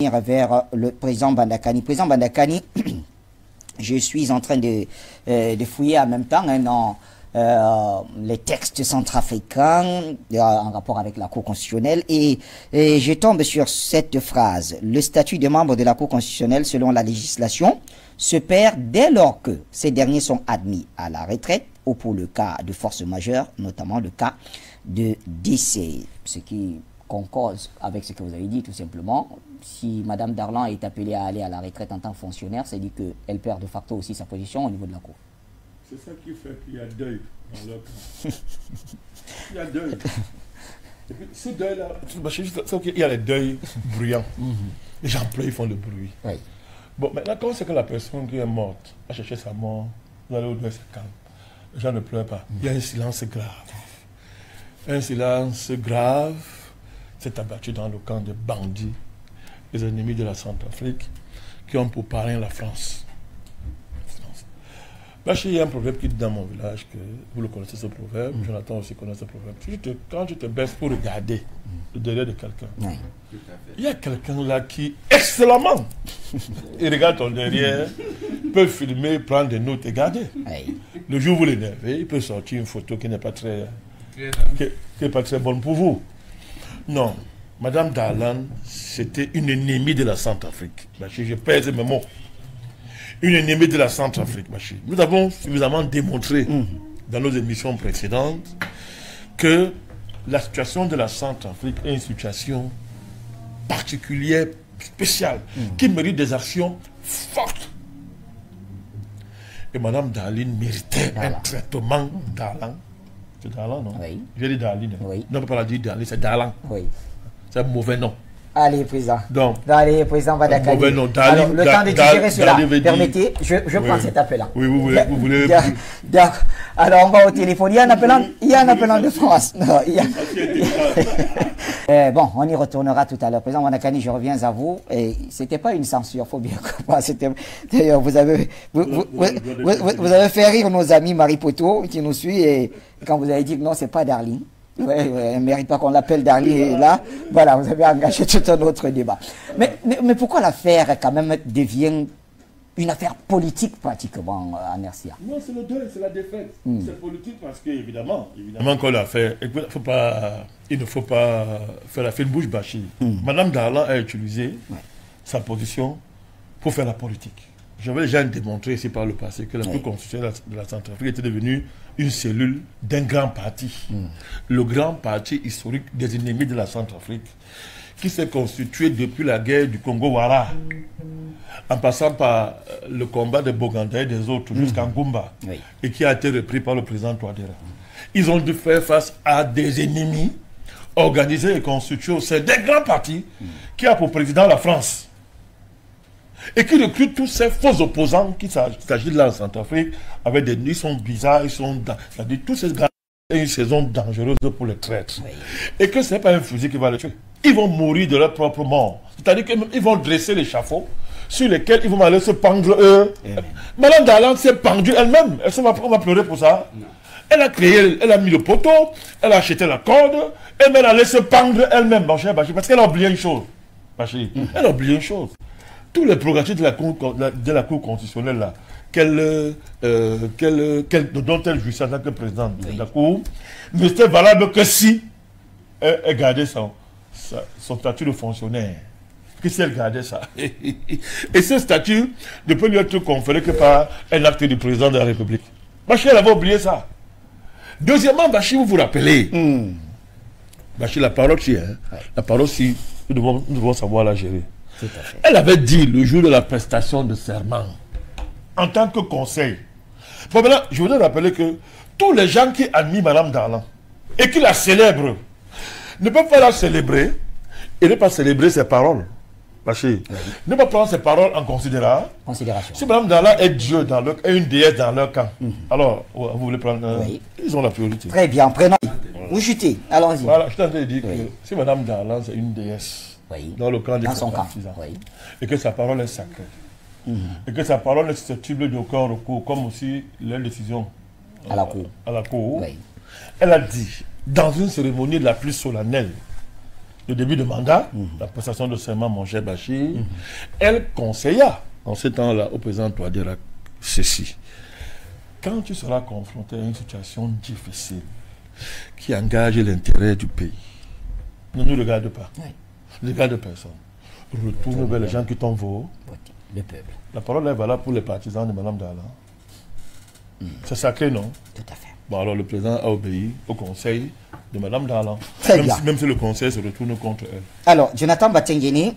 vers le président Bandakani. Président Bandakani, je suis en train de fouiller en même temps dans les textes centrafricains en rapport avec la Cour constitutionnelle et je tombe sur cette phrase. Le statut de membre de la Cour constitutionnelle selon la législation se perd dès lors que ces derniers sont admis à la retraite ou pour le cas de force majeure, notamment le cas de décès. Ce qui concorde avec ce que vous avez dit tout simplement. Si Mme Darlan est appelée à aller à la retraite en tant que fonctionnaire, c'est dit qu'elle perd de facto aussi sa position au niveau de la Cour. C'est ça qui fait qu'il y a deuil dans leur camp. Il y a deuil. Et puis ce deuil-là, il y a les deuils bruyants. Les gens pleurent, ils font le bruit. Oui. Bon, maintenant, quand c'est que la personne qui est morte a cherché sa mort, vous allez au deuil, c'est calme. Les gens ne pleurent pas. Il y a un silence grave. Un silence grave s'est abattu dans le camp des bandits, les ennemis de la Centrafrique, qui ont pour parrain la France. Il y a un proverbe qui dit dans mon village, que vous le connaissez ce proverbe, Jonathan aussi connaît ce proverbe. Quand tu te baisses pour regarder le derrière de quelqu'un, il y a quelqu'un là qui, excellemment, il regarde ton derrière, peut filmer, prendre des notes et garder. Le jour où vous l'énervez, il peut sortir une photo qui n'est pas très bonne pour vous. Non, Madame Darlan, c'était une ennemie de la Centrafrique. Je pèse mes mots. Une ennemie de la Centrafrique. Nous avons suffisamment démontré dans nos émissions précédentes que la situation de la Centrafrique est une situation particulière, spéciale, qui mérite des actions fortes. Et Madame Darlan méritait un traitement Darlan. C'est Darlan, non? Oui. J'ai dit Darlan. Oui. Non, on ne peut pas dire Darlan, c'est Darlan. Oui. C'est un mauvais nom. Allez, président. Donc, allez, président Bandakani. Alors, le temps de digérer cela, permettez, je prends cet appel-là. Oui, vous voulez... D'accord. Alors, on va au téléphone. Il y a un appelant de France. Non, bon, on y retournera tout à l'heure. Président Bandakani, je reviens à vous. Ce n'était pas une censure, il faut bien comprendre. D'ailleurs, vous avez fait rire nos amis Marie Poto qui nous suit et quand vous avez dit que non, ce n'est pas Darling. Elle ne mérite pas qu'on l'appelle Darling là. Voilà, vous avez engagé tout un autre débat. Mais pourquoi l'affaire quand même devient une affaire politique pratiquement en RCA? Non, c'est le deuil, c'est la défaite. C'est politique parce qu'évidemment, qu'on l'a fait, il ne faut pas faire la fine bouche bâchée. Madame Darlan a utilisé sa position pour faire la politique. J'avais déjà démontré ici par le passé que la Cour constitutionnelle de la Centrafrique était devenue une cellule d'un grand parti. Le grand parti historique des ennemis de la Centrafrique, qui s'est constitué depuis la guerre du Congo-Wara, en passant par le combat de Boganda et des autres jusqu'à Ngumba, et qui a été repris par le président Touadéra. Ils ont dû faire face à des ennemis organisés et constitués au sein des grands partis qui a pour président la France. Et qui recrutent tous ces faux opposants qui s'agit de la Centrafrique, avec des ils sont bizarres, c'est-à-dire tous ces gars ont une saison dangereuse pour les traîtres. Et que ce n'est pas un fusil qui va les tuer. Ils vont mourir de leur propre mort. C'est-à-dire qu'ils vont dresser l'échafaud sur lesquels ils vont aller se pendre eux. Madame Darlan s'est pendue elle-même. On va pleurer pour ça. Non. Elle a mis le poteau, elle a acheté la corde, et elle allait se pendre elle-même, parce qu'elle a oublié une chose. Elle a oublié une chose. Tous les prérogatives de la Cour constitutionnelle là, dont elle jouissait en tant que présidente de la Cour, ne serait valable que si elle gardait son statut de fonctionnaire. Que si elle gardait ça. Et ce statut ne peut lui être conféré que par un acte du président de la République. Bachir avait oublié ça. Deuxièmement, Bachir, vous vous rappelez, Bachir, la parole si, nous devons savoir la gérer. Elle avait dit le jour de la prestation de serment, en tant que conseil. Bon, maintenant, je voudrais rappeler que tous les gens qui admirent Mme Darlan et qui la célèbrent ne peuvent pas la célébrer et ne pas célébrer ses paroles. Ne pas prendre ses paroles en considération. Si Mme Darlan est Dieu est une déesse dans leur camp, alors vous voulez prendre. Ils ont la priorité. Très bien, prenons. Vous chutez, allons-y. Voilà, je t'entends dire que si Mme Darlan c'est une déesse. Dans le camp des partisans. Et que sa parole est sacrée. Et que sa parole est susceptible d'aucun recours, comme aussi les décisions à la cour. Elle a dit, dans une cérémonie la plus solennelle le début de mandat, la prestation de serment Mongé Bachir, elle conseilla en ce temps-là au président Touadéra ceci. Quand tu seras confronté à une situation difficile qui engage l'intérêt du pays, ne nous regarde pas. Oui. Ne regarde personne. Retourne vers les gens qui t'ont voté. Le peuple. La parole est valable pour les partisans de Mme Darlan. C'est sacré, non? Tout à fait. Bon, alors le président a obéi au conseil de Mme Darlan. Très bien. Même si le conseil se retourne contre elle. Alors, Jonathan Batengene,